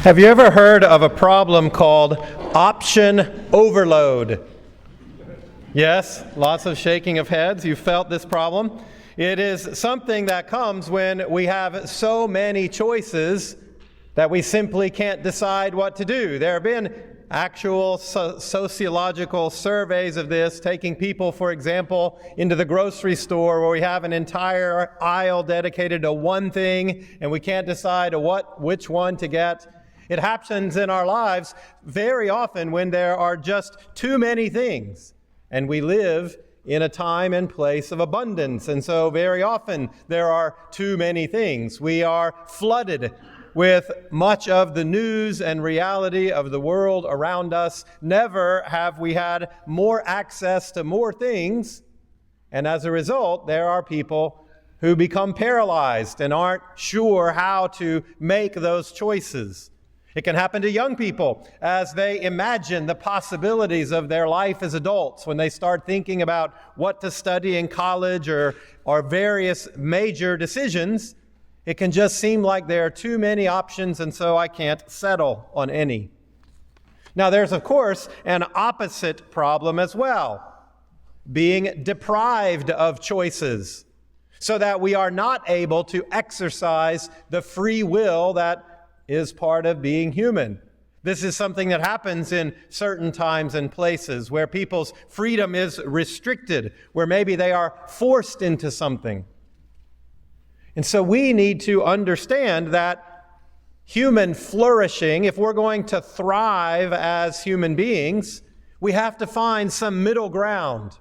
Have you ever heard of a problem called option overload? Yes, lots of shaking of heads. You felt this problem. It is something that comes when we have so many choices that we simply can't decide what to do. There have been actual sociological surveys of this, taking people, for example, into the grocery store where we have an entire aisle dedicated to one thing and we can't decide which one to get. It happens in our lives very often when there are just too many things, and we live in a time and place of abundance. And so very often there are too many things. We are flooded with much of the news and reality of the world around us. Never have we had more access to more things. And as a result, there are people who become paralyzed and aren't sure how to make those choices. It can happen to young people as they imagine the possibilities of their life as adults, when they start thinking about what to study in college or various major decisions. It can just seem like there are too many options, and so I can't settle on any. Now, there's, of course, an opposite problem as well, being deprived of choices, so that we are not able to exercise the free will that is part of being human. This is something that happens in certain times and places where people's freedom is restricted, where maybe they are forced into something. And so we need to understand that human flourishing, if we're going to thrive as human beings, we have to find some middle ground.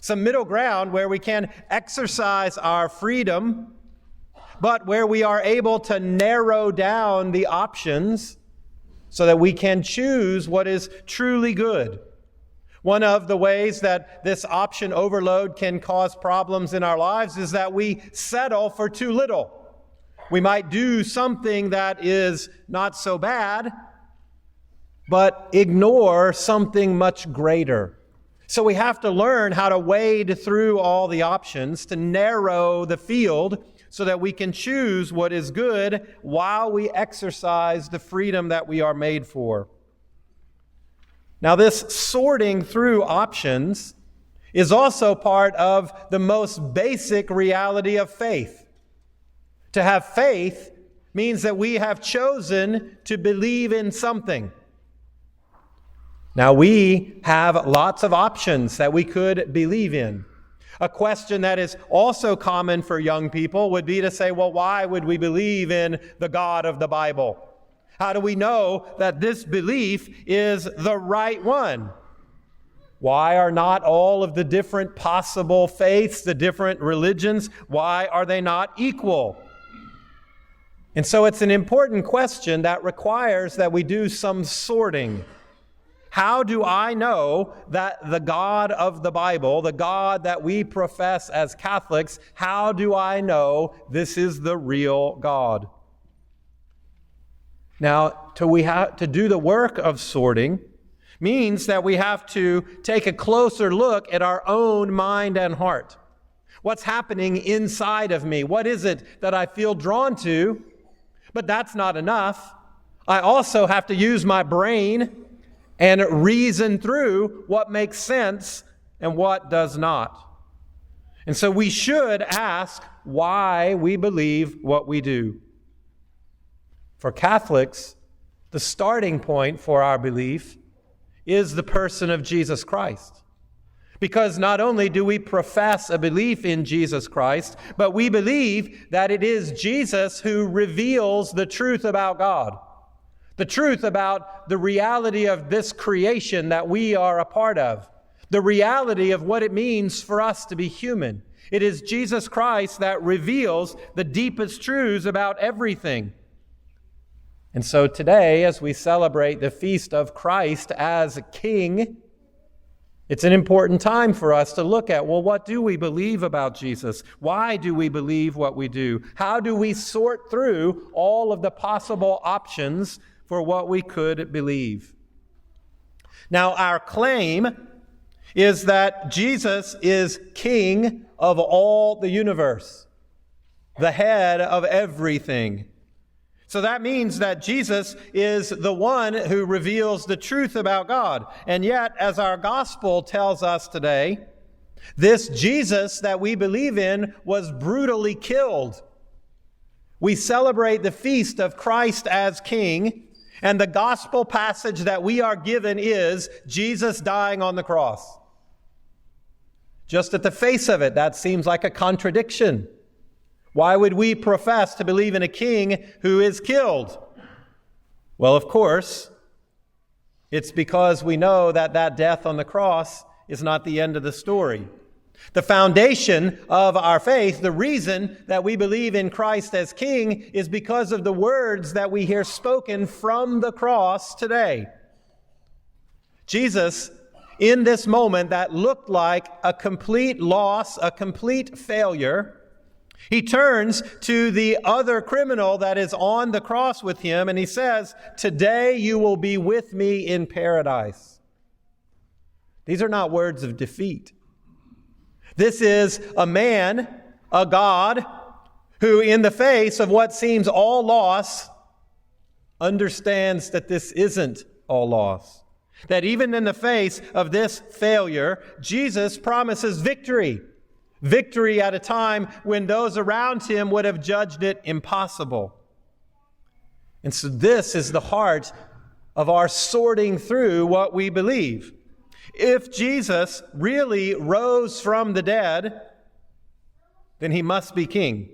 Some middle ground where we can exercise our freedom, but where we are able to narrow down the options so that we can choose what is truly good. One of the ways that this option overload can cause problems in our lives is that we settle for too little. We might do something that is not so bad, but ignore something much greater. So we have to learn how to wade through all the options to narrow the field so that we can choose what is good while we exercise the freedom that we are made for. Now, this sorting through options is also part of the most basic reality of faith. To have faith means that we have chosen to believe in something. Now, we have lots of options that we could believe in. A question that is also common for young people would be to say, well, why would we believe in the God of the Bible? How do we know that this belief is the right one? Why are not all of the different possible faiths, the different religions, why are they not equal? And so it's an important question that requires that we do some sorting. How do I know that the God of the Bible, the God that we profess as Catholics, how do I know this is the real God? Now, to do the work of sorting means that we have to take a closer look at our own mind and heart. What's happening inside of me? What is it that I feel drawn to? But that's not enough. I also have to use my brain and reason through what makes sense and what does not. And so we should ask why we believe what we do. For Catholics, the starting point for our belief is the person of Jesus Christ. Because not only do we profess a belief in Jesus Christ, but we believe that it is Jesus who reveals the truth about God. The truth about the reality of this creation that we are a part of. The reality of what it means for us to be human. It is Jesus Christ that reveals the deepest truths about everything. And so today, as we celebrate the feast of Christ as King, it's an important time for us to look at, well, what do we believe about Jesus? Why do we believe what we do? How do we sort through all of the possible options for what we could believe? Now, our claim is that Jesus is King of all the universe, the head of everything. So that means that Jesus is the one who reveals the truth about God. And yet, as our gospel tells us today, this Jesus that we believe in was brutally killed. We celebrate the feast of Christ as King, and the gospel passage that we are given is Jesus dying on the cross. Just at the face of it, that seems like a contradiction. Why would we profess to believe in a king who is killed? Well, of course, it's because we know that that death on the cross is not the end of the story. The foundation of our faith, the reason that we believe in Christ as King, is because of the words that we hear spoken from the cross today. Jesus, in this moment that looked like a complete loss, a complete failure, he turns to the other criminal that is on the cross with him, and he says, "Today you will be with me in paradise." These are not words of defeat. This is a man, a God, who in the face of what seems all loss, understands that this isn't all loss. That even in the face of this failure, Jesus promises victory. Victory at a time when those around him would have judged it impossible. And so this is the heart of our sorting through what we believe. If Jesus really rose from the dead, then he must be king.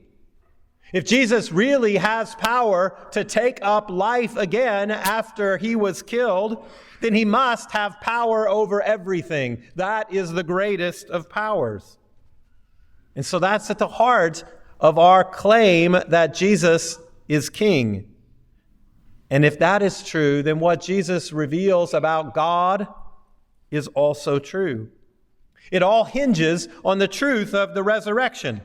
If Jesus really has power to take up life again after he was killed, then he must have power over everything. That is the greatest of powers. And so that's at the heart of our claim that Jesus is king. And if that is true, then what Jesus reveals about God is also true. It all hinges on the truth of the resurrection.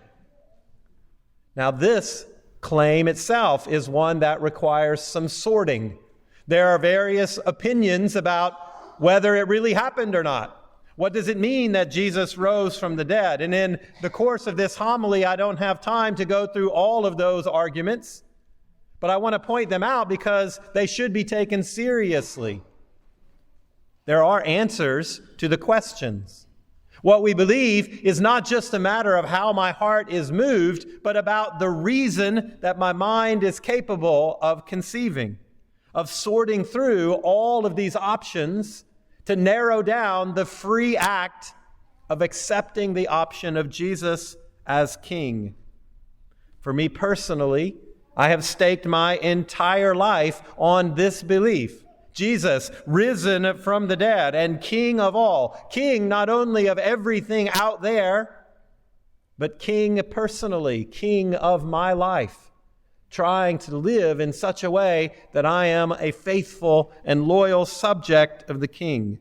Now, this claim itself is one that requires some sorting. There are various opinions about whether it really happened or not. What does it mean that Jesus rose from the dead? And in the course of this homily, I don't have time to go through all of those arguments, but I want to point them out because they should be taken seriously. There are answers to the questions. What we believe is not just a matter of how my heart is moved, but about the reason that my mind is capable of conceiving, of sorting through all of these options to narrow down the free act of accepting the option of Jesus as King. For me personally, I have staked my entire life on this belief. Jesus, risen from the dead and King of all. King not only of everything out there, but King personally, King of my life, trying to live in such a way that I am a faithful and loyal subject of the King.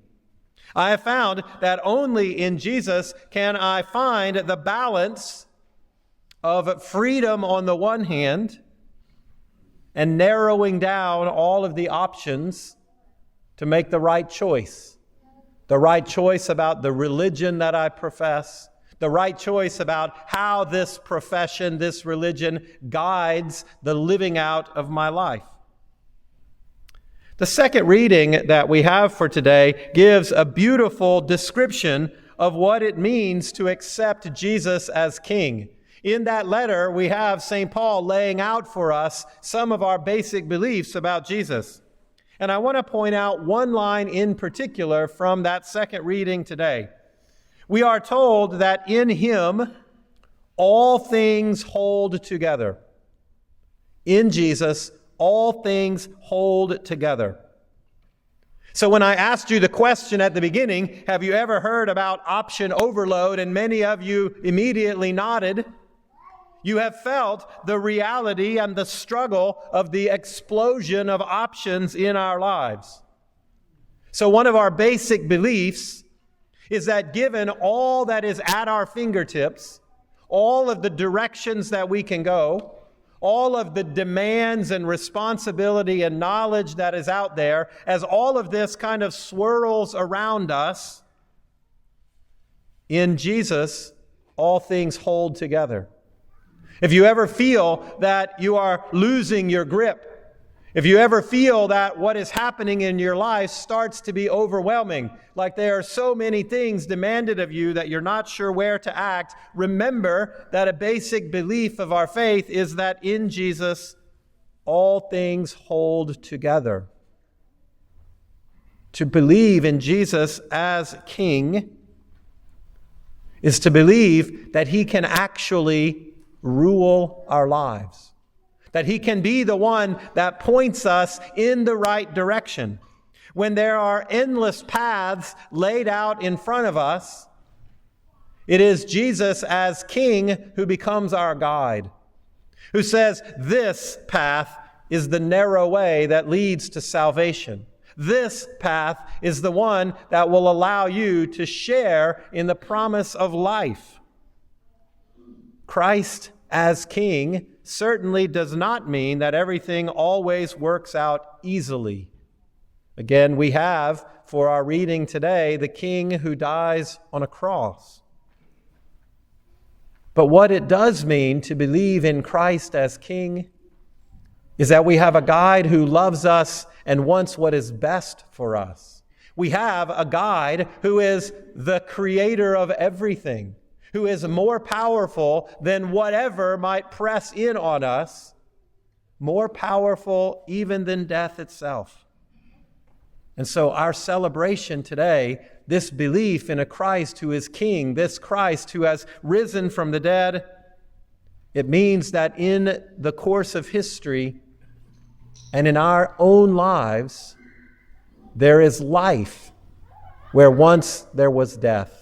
I have found that only in Jesus can I find the balance of freedom on the one hand and narrowing down all of the options to make the right choice. The right choice about the religion that I profess. The right choice about how this profession, this religion, guides the living out of my life. The second reading that we have for today gives a beautiful description of what it means to accept Jesus as King. In that letter, we have St. Paul laying out for us some of our basic beliefs about Jesus. And I want to point out one line in particular from that second reading today. We are told that in him all things hold together. In Jesus, all things hold together. So when I asked you the question at the beginning, have you ever heard about option overload? And many of you immediately nodded. You have felt the reality and the struggle of the explosion of options in our lives. So one of our basic beliefs is that given all that is at our fingertips, all of the directions that we can go, all of the demands and responsibility and knowledge that is out there, as all of this kind of swirls around us, in Jesus, all things hold together. If you ever feel that you are losing your grip, If you ever feel that what is happening in your life starts to be overwhelming, like there are so many things demanded of you that you're not sure where to act, remember that a basic belief of our faith is that in Jesus, all things hold together. To believe in Jesus as King is to believe that He can actually rule our lives. That He can be the one that points us in the right direction. When there are endless paths laid out in front of us, it is Jesus as King who becomes our guide, who says, this path is the narrow way that leads to salvation. This path is the one that will allow you to share in the promise of life. Christ as King certainly does not mean that everything always works out easily. Again, we have, for our reading today, the King who dies on a cross. But what it does mean to believe in Christ as King is that we have a guide who loves us and wants what is best for us. We have a guide who is the creator of everything, who is more powerful than whatever might press in on us, more powerful even than death itself. And so our celebration today, this belief in a Christ who is King, this Christ who has risen from the dead, it means that in the course of history and in our own lives, there is life where once there was death.